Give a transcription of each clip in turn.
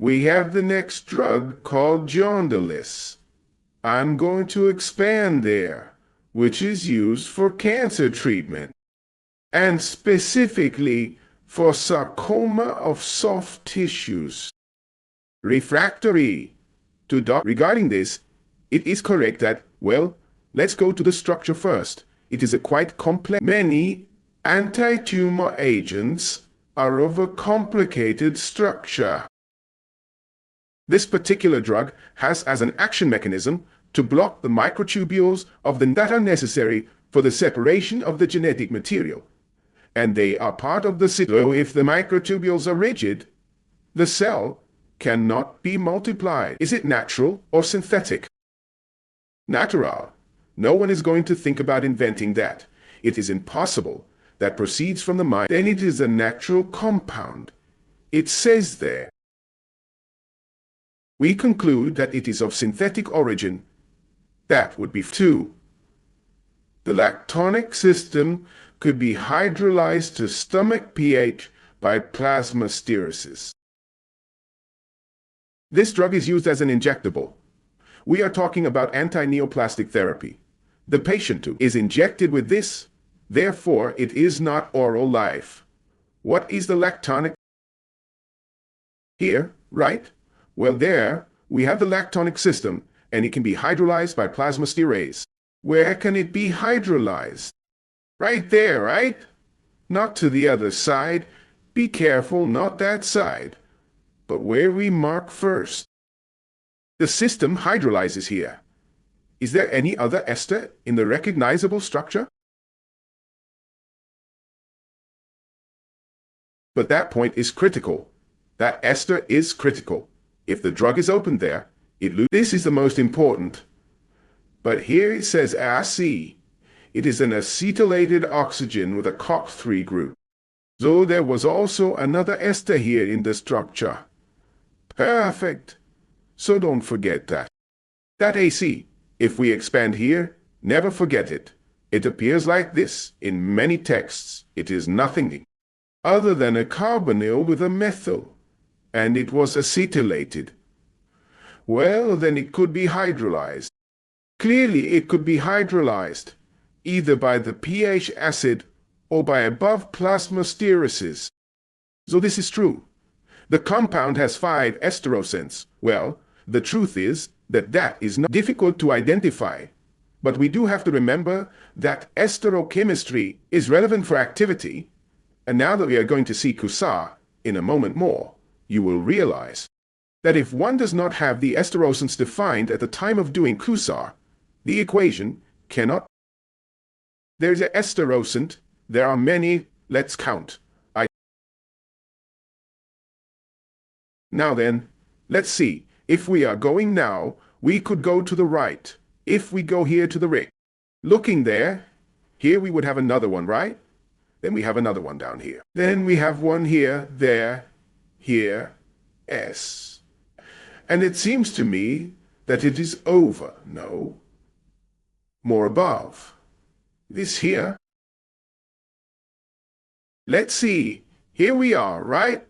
We have the next drug called jaundice. I'm going to expand there, which is used for cancer treatment, and specifically for sarcoma of soft tissues. Refractory to regarding this, it is correct that, well, let's go to the structure first. It is a quite complex. Many anti-tumor agents are of a complicated structure. This particular drug has as an action mechanism to block the microtubules of the that are necessary for the separation of the genetic material. And they are part of the so if the microtubules are rigid, the cell cannot be multiplied. Is it natural or synthetic? Natural. No one is going to think about inventing that. It is impossible. That proceeds from the mind. Then it is a natural compound. It says there. We conclude that it is of synthetic origin. That would be 2. The lactonic system could be hydrolyzed to stomach pH by plasmasteresis. This drug is used as an injectable. We are talking about anti-neoplastic therapy. The patient is injected with this, therefore it is not oral life. What is the lactonic? Here, right? Well, there we have the lactonic system, and it can be hydrolyzed by plasmasterase. Where can it be hydrolyzed? Right there, right? Not to the other side. Be careful, not that side, but where we mark first. The system hydrolyzes here. Is there any other ester in the recognizable structure? But that point is critical. That ester is critical. If the drug is opened there, it loses. This is the most important. But here it says AC. It is an acetylated oxygen with a COX-3 group. So there was also another ester here in the structure. Perfect. So don't forget that. That AC, if we expand here, never forget it. It appears like this in many texts. It is nothing other than a carbonyl with a methyl, and it was acetylated. Well, then it could be hydrolyzed. Clearly, it could be hydrolyzed, either by the pH acid or by above plasmasteresis. So this is true. The compound has 5 esterosins. Well, the truth is that that is not difficult to identify. But we do have to remember that esterochemistry is relevant for activity. And now that we are going to see Kusar in a moment more, you will realize that if one does not have the esterosins defined at the time of doing Kusar, the equation cannot. There's an esterosint. There are many. Let's count. Now then, let's see. If we are going now, we could go to the right. If we go here to the right, looking there, here we would have another one, right? Then we have another one down here. Then we have one here, there, here, S. And it seems to me that it is over. No. More above. This here. Let's see. Here we are, right?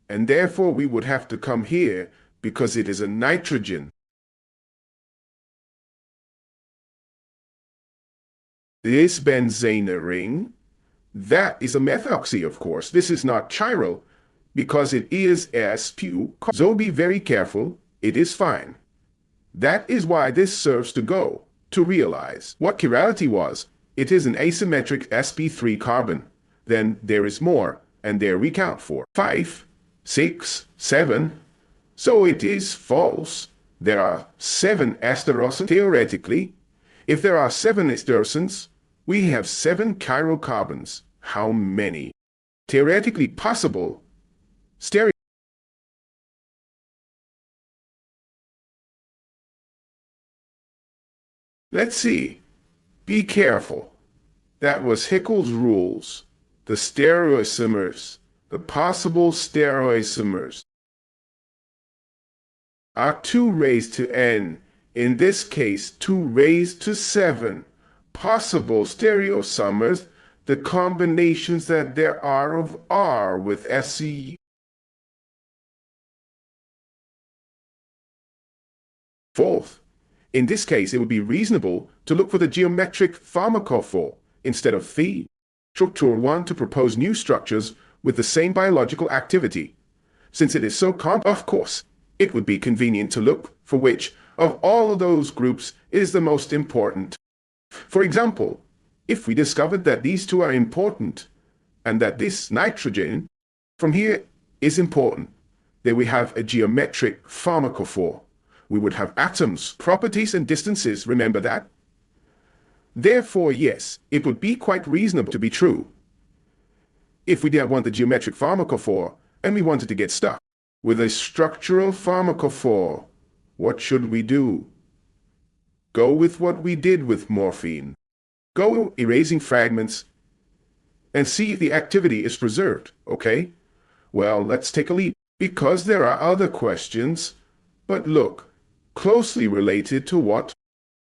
And therefore we would have to come here because it is a nitrogen. This benzene ring, that is a methoxy, of course. This is not chiral because it is sp. So be very careful. It is fine. That is why this serves to go, to realize what chirality was. It is an asymmetric sp3 carbon. Then there is more, and there we count for 5, 6, 7. So it is false. There are 7 esterosins. Theoretically, if there are 7 esterosins, we have 7 chiral carbons. How many? Theoretically possible. Stereo. Let's see. Be careful. That was Hickel's rules. The stereoisomers, the possible stereoisomers, are 2 raised to n. In this case, 2 raised to 7. Possible stereoisomers, the combinations that there are of R with SE. Fourth, in this case, it would be reasonable to look for the geometric pharmacophore instead of the structural one to propose new structures with the same biological activity. Since it is so of course, it would be convenient to look for which of all of those groups is the most important. For example, if we discovered that these two are important and that this nitrogen from here is important, then we have a geometric pharmacophore. We would have atoms, properties, and distances, remember that? Therefore, yes, it would be quite reasonable to be true. If we didn't want the geometric pharmacophore and we wanted to get stuck with a structural pharmacophore, what should we do? Go with what we did with morphine. Go erasing fragments and see if the activity is preserved, okay? Well, let's take a leap, because there are other questions, but look, closely related to what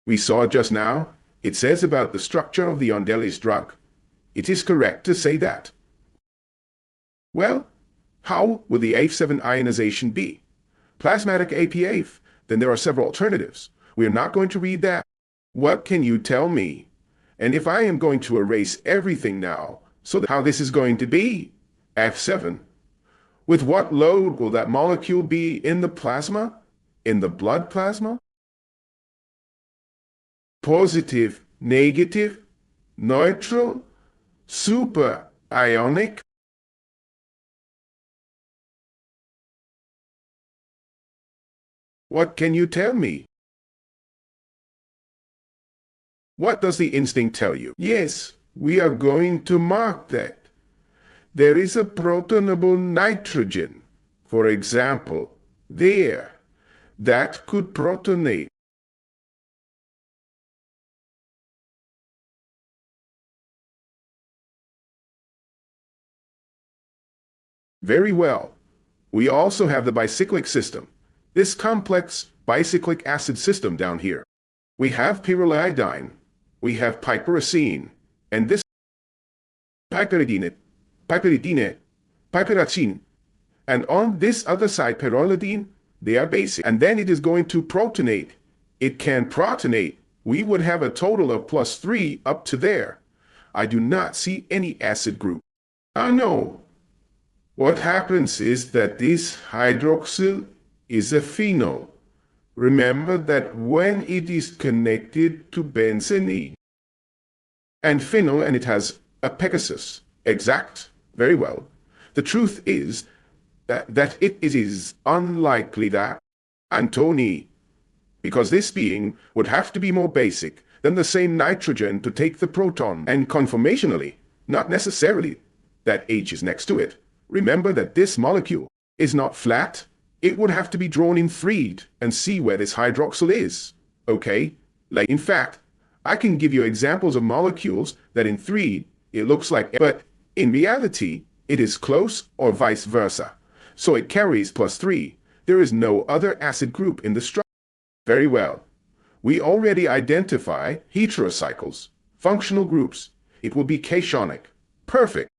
we saw just now. It says about the structure of the Ondelis drug. It is correct to say that. Well, how would the AF7 ionization be? Plasmatic APAF? Then there are several alternatives. We are not going to read that. What can you tell me? And if I am going to erase everything now, so how this is going to be? F7. With what load will that molecule be in the plasma? In the blood plasma? Positive, negative, neutral, super ionic? What can you tell me? What does the instinct tell you? Yes, we are going to mark that. There is a protonable nitrogen, for example, there, that could protonate. Very well. We also have the bicyclic system, this complex bicyclic acid system down here. We have pyrrolidine, we have piperacine, and this piperidine, piperacine, and on this other side, pyrrolidine, they are basic. And then it is going to protonate. It can protonate. We would have a total of +3 up to there. I do not see any acid group. No. What happens is that this hydroxyl is a phenol. Remember that when it is connected to benzene and phenol, and it has a Pegasus, exact, very well. The truth is that it is unlikely that Antony, because this being would have to be more basic than the same nitrogen to take the proton, and conformationally, not necessarily that H is next to it. Remember that this molecule is not flat. It would have to be drawn in 3D and see where this hydroxyl is, okay? Like, in fact, I can give you examples of molecules that in 3D it looks like, but in reality, it is close or vice versa. So it carries +3. There is no other acid group in the structure. Very well. We already identify heterocycles, functional groups. It will be cationic. Perfect.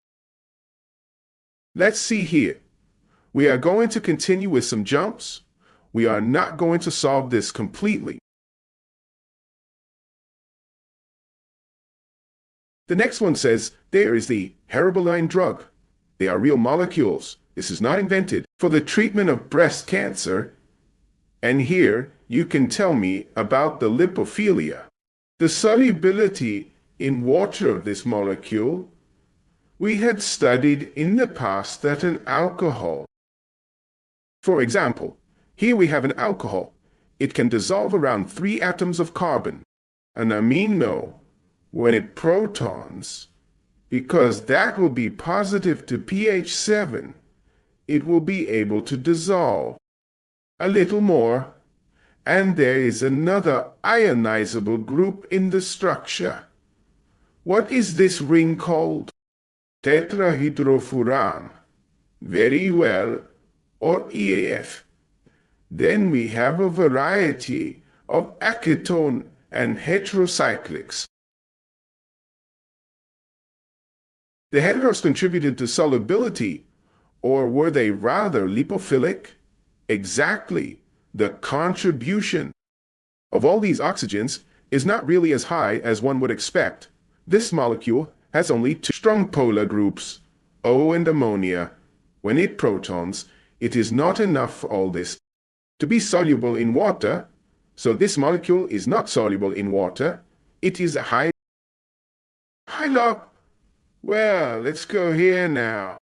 Let's see here. We are going to continue with some jumps. We are not going to solve this completely. The next one says, there is the heroboline drug. They are real molecules. This is not invented. For the treatment of breast cancer. And here, you can tell me about the lipophilia. The solubility in water of this molecule. We had studied in the past that an alcohol, for example, here we have an alcohol. It can dissolve around 3 atoms of carbon. An amino, when it protons, because that will be positive to pH 7, it will be able to dissolve a little more. And there is another ionizable group in the structure. What is this ring called? Tetrahydrofuran. Very well. Or EAF. Then we have a variety of acetone and heterocyclics. The heteros contributed to solubility, or were they rather lipophilic? Exactly. The contribution of all these oxygens is not really as high as one would expect. This molecule has only two strong polar groups, O and ammonia. When it protons, it is not enough for all this to be soluble in water, so this molecule is not soluble in water. It is a high low. Well, let's go here now.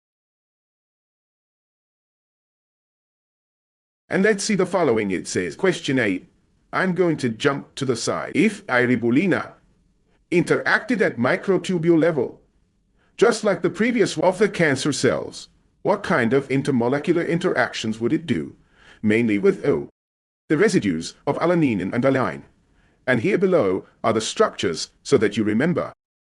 And let's see the following. It says, question 8. I'm going to jump to the side. If iribulina interacted at microtubule level, just like the previous of the cancer cells, what kind of intermolecular interactions would it do? Mainly with O, the residues of alanine and alanine. And here below are the structures so that you remember.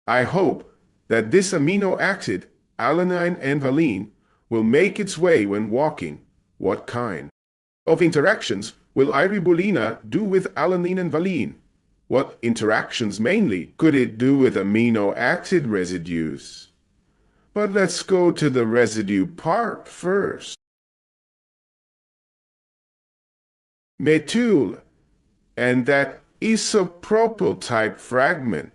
I hope that this amino acid, alanine and valine, will make its way when walking. What kind of interactions will iribulina do with alanine and valine? What interactions mainly could it do with amino acid residues? But let's go to the residue part first. Methyl and that isopropyl type fragment.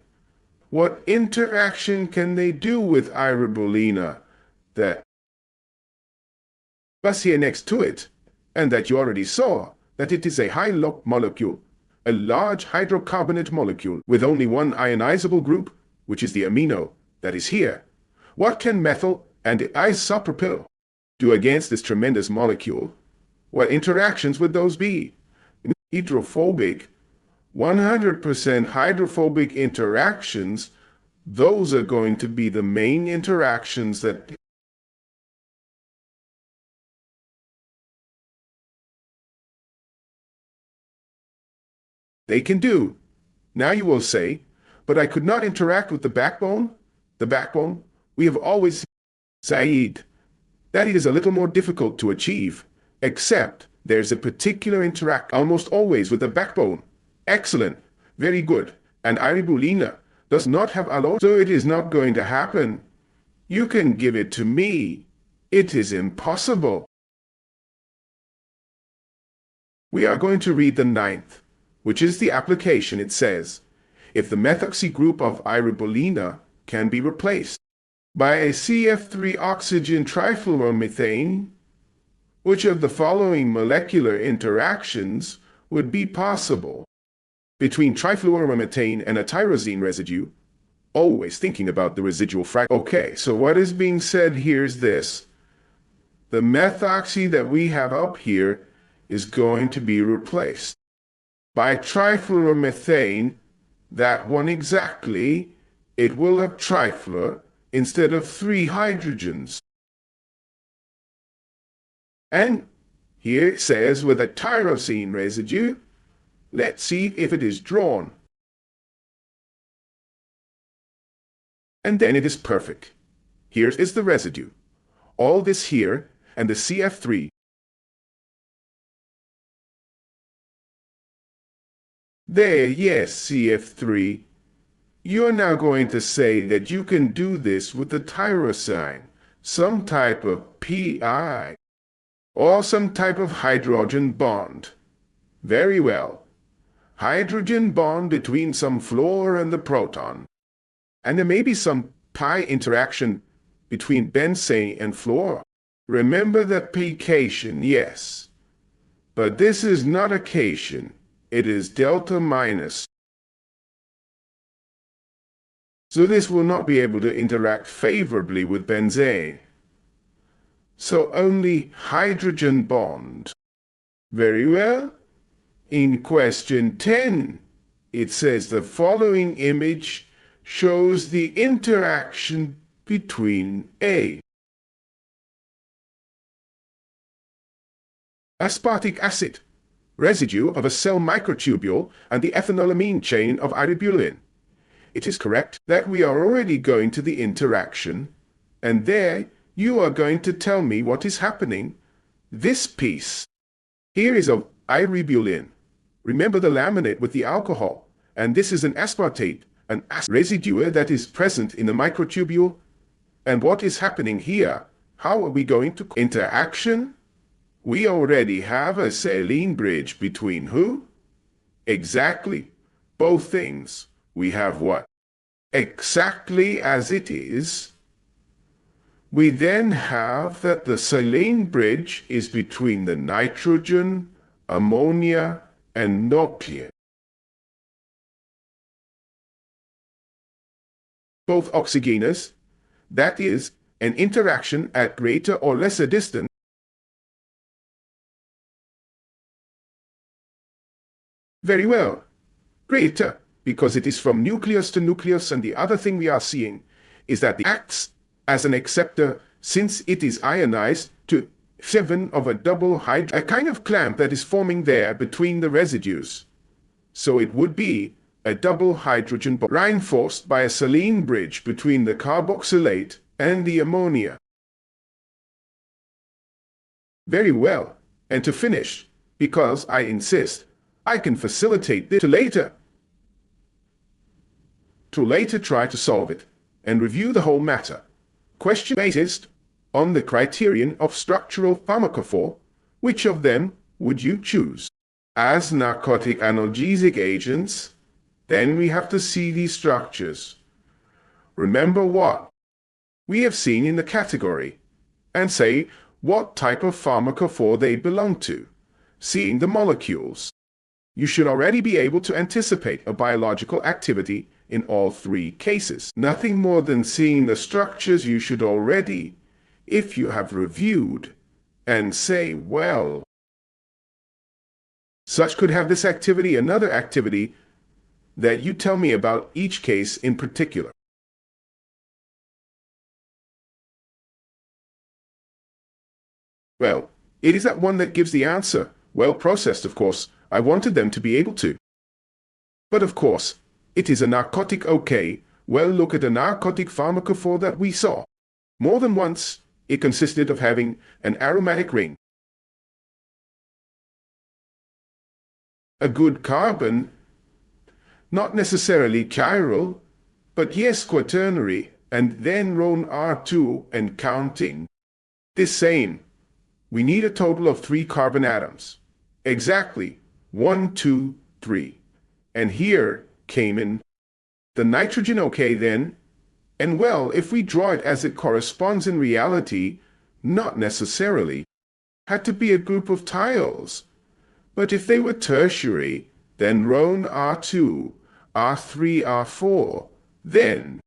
What interaction can they do with iribulina that was here next to it, and that you already saw that it is a high-lock molecule, a large hydrocarbonate molecule with only one ionizable group, which is the amino that is here. What can methyl and isopropyl do against this tremendous molecule? What interactions would those be? Hydrophobic, 100% hydrophobic interactions, those are going to be the main interactions that they can do. Now you will say, but I could not interact with the backbone? The backbone? We have always said that it is a little more difficult to achieve, except there's a particular interact almost always with the backbone. Excellent. Very good. And iribulina does not have alone, so it is not going to happen. You can give it to me. It is impossible. We are going to read the 9th, which is the application. It says, if the methoxy group of iribulina can be replaced by a CF3 oxygen trifluoromethane, which of the following molecular interactions would be possible between trifluoromethane and a tyrosine residue? Always thinking about the residual fragment. Okay, so what is being said here is this. The methoxy that we have up here is going to be replaced by trifluoromethane, that one exactly. It will have trifluor instead of 3 hydrogens. And here it says with a tyrosine residue. Let's see if it is drawn. And then it is perfect. Here is the residue. All this here and the CF3. There, yes, CF3. You're now going to say that you can do this with the tyrosine, some type of PI, or some type of hydrogen bond. Very well. Hydrogen bond between some fluor and the proton. And there may be some pi interaction between benzene and fluor. Remember the pication, yes. But this is not a cation. It is delta minus. So this will not be able to interact favorably with benzene. So only hydrogen bond. Very well. In question 10, it says the following image shows the interaction between A, aspartic acid, residue of a cell microtubule, and the ethanolamine chain of iribulin. It is correct that we are already going to the interaction, and there you are going to tell me what is happening. This piece here is of iribulin. Remember the laminate with the alcohol, and this is an aspartate, an acid residue that is present in the microtubule. And what is happening here? How are we going to interaction? We already have a saline bridge between who? Exactly. Both things. We have what? Exactly as it is. We then have that the saline bridge is between the nitrogen, ammonia, and nuclear. Both oxygenous, that is, an interaction at greater or lesser distance. Very well. Greater, because it is from nucleus to nucleus, and the other thing we are seeing is that it acts as an acceptor since it is ionized to 7 of a double hydrogen, a kind of clamp that is forming there between the residues. So it would be a double hydrogen bond reinforced by a saline bridge between the carboxylate and the ammonia. Very well. And to finish, because I insist, I can facilitate this to later try to solve it and review the whole matter. Question based on the criterion of structural pharmacophore, which of them would you choose? As narcotic analgesic agents, then we have to see these structures. Remember what we have seen in the category, and say what type of pharmacophore they belong to. Seeing the molecules, you should already be able to anticipate a biological activity in all three cases. Nothing more than seeing the structures you should already, if you have reviewed, and say, well, such could have this activity, another activity, that you tell me about each case in particular. Well, it is that one that gives the answer, well processed, of course. I wanted them to be able to. But of course, it is a narcotic, okay. Well, look at a narcotic pharmacophore that we saw. More than once, it consisted of having an aromatic ring, a good carbon, not necessarily chiral, but yes, quaternary, and then Ron R2 and counting. This same, we need a total of 3 carbon atoms. Exactly, 1, 2, 3. And here came in the nitrogen, okay then. And well, if we draw it as it corresponds in reality, not necessarily, had to be a group of tiles. But if they were tertiary, then Ron R2, R3, R4, then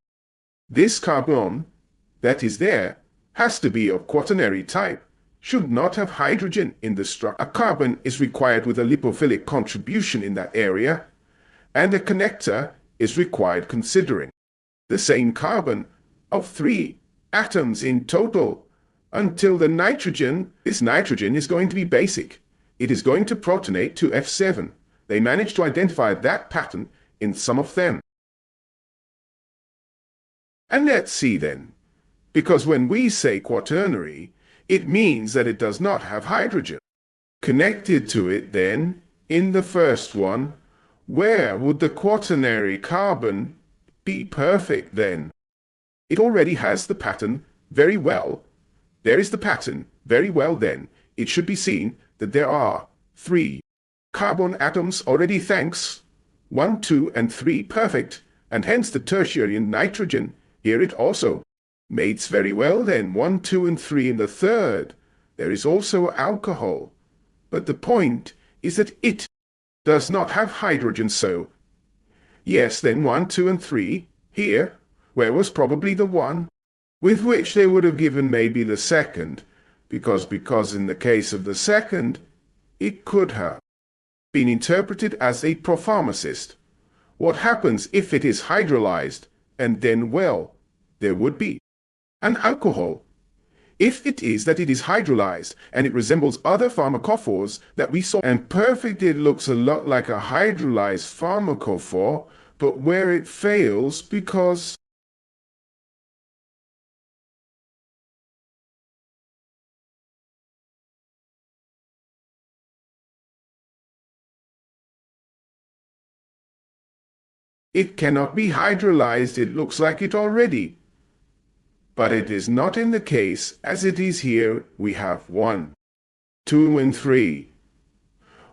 this carbon that is there has to be of quaternary type, should not have hydrogen in the structure. A carbon is required with a lipophilic contribution in that area, and a connector is required considering the same carbon of 3 atoms in total until the nitrogen. This nitrogen is going to be basic. It is going to protonate to F7. They managed to identify that pattern in some of them. And let's see then, because when we say quaternary, it means that it does not have hydrogen connected to it. Then, in the first one, where would the quaternary carbon be perfect then? It already has the pattern very well. There is the pattern very well then. It should be seen that there are 3 carbon atoms already, thanks. 1, 2, and 3 perfect, and hence the tertiary nitrogen. Here it also mates very well then, 1, 2, and 3 in the third. There is also alcohol. But the point is that it does not have hydrogen, so yes, then 1, 2, and 3, here, where was probably the one with which they would have given maybe the second, because in the case of the second, it could have been interpreted as a propharmacist. What happens if it is hydrolyzed, and then, well, there would be an alcohol. If it is that it is hydrolyzed, and it resembles other pharmacophores that we saw, and perfect, it looks a lot like a hydrolyzed pharmacophore, but where it fails because it cannot be hydrolyzed. It looks like it already. But it is not in the case as it is here. We have 1, 2, and 3.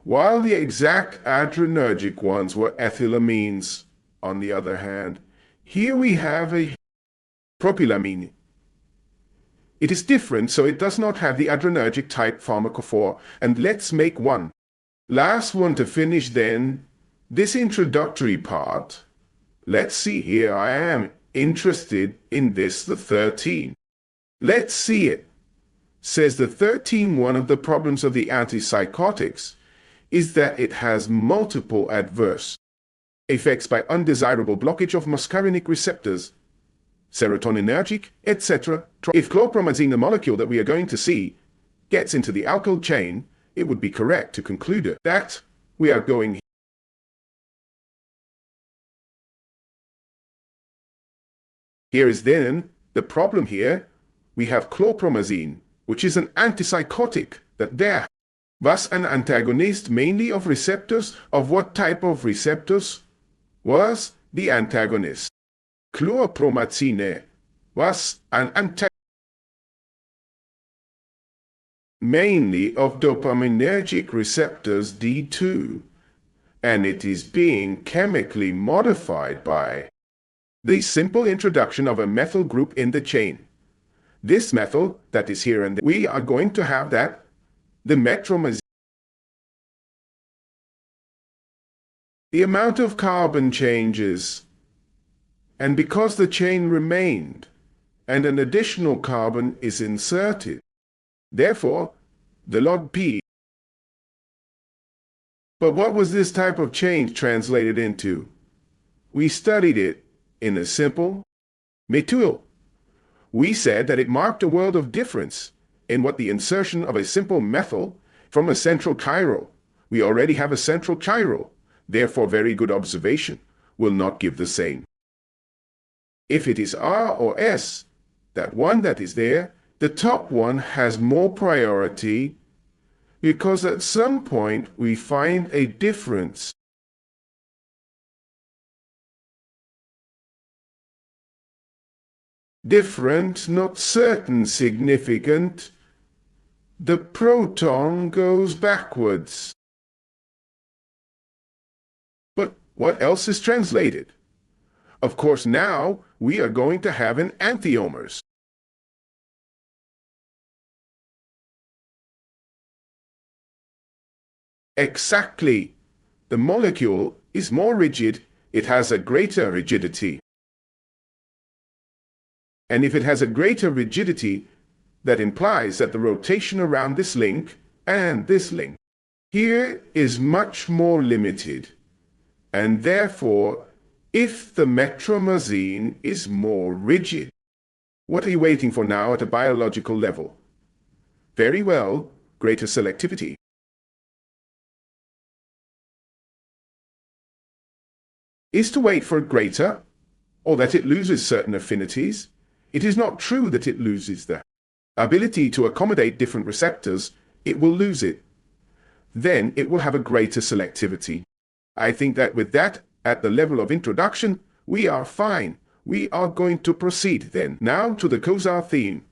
while the exact adrenergic ones were ethylamines. On the other hand, here we have a propylamine. It is different, so it does not have the adrenergic type pharmacophore. And let's make one last one to finish then this introductory part. Let's see, here I am interested in this, the 13. Let's see it. Says the 13, one of the problems of the antipsychotics is that it has multiple adverse effects by undesirable blockage of muscarinic receptors, serotoninergic, etc. If chlorpromazine, the molecule that we are going to see, gets into the alkyl chain, it would be correct to conclude that we are going. Here is then the problem here. We have chlorpromazine, which is an antipsychotic that there was an antagonist mainly of receptors. Of what type of receptors was the antagonist? Chlorpromazine was an antagonist mainly of dopaminergic receptors D2, and it is being chemically modified by the simple introduction of a methyl group in the chain. This methyl that is here, and we are going to have that, the metromazine. The amount of carbon changes, and because the chain remained, and an additional carbon is inserted, therefore, the log P. But what was this type of change translated into? We studied it in a simple methyl. We said that it marked a world of difference in what the insertion of a simple methyl from a central chiral. We already have a central chiral, therefore very good observation will not give the same. If it is R or S, that one that is there, the top one has more priority because at some point we find a difference. Different, not certain, significant. The proton goes backwards. But what else is translated? Of course, now we are going to have an enantiomers. Exactly. The molecule is more rigid. It has a greater rigidity. And if it has a greater rigidity, that implies that the rotation around this link and this link here is much more limited. And therefore, if the metromazine is more rigid, what are you waiting for now at a biological level? Very well, greater selectivity. Is to wait for greater, or that it loses certain affinities. It is not true that it loses the ability to accommodate different receptors. It will lose it. Then it will have a greater selectivity. I think that with that, at the level of introduction, we are fine. We are going to proceed then now to the causal theme.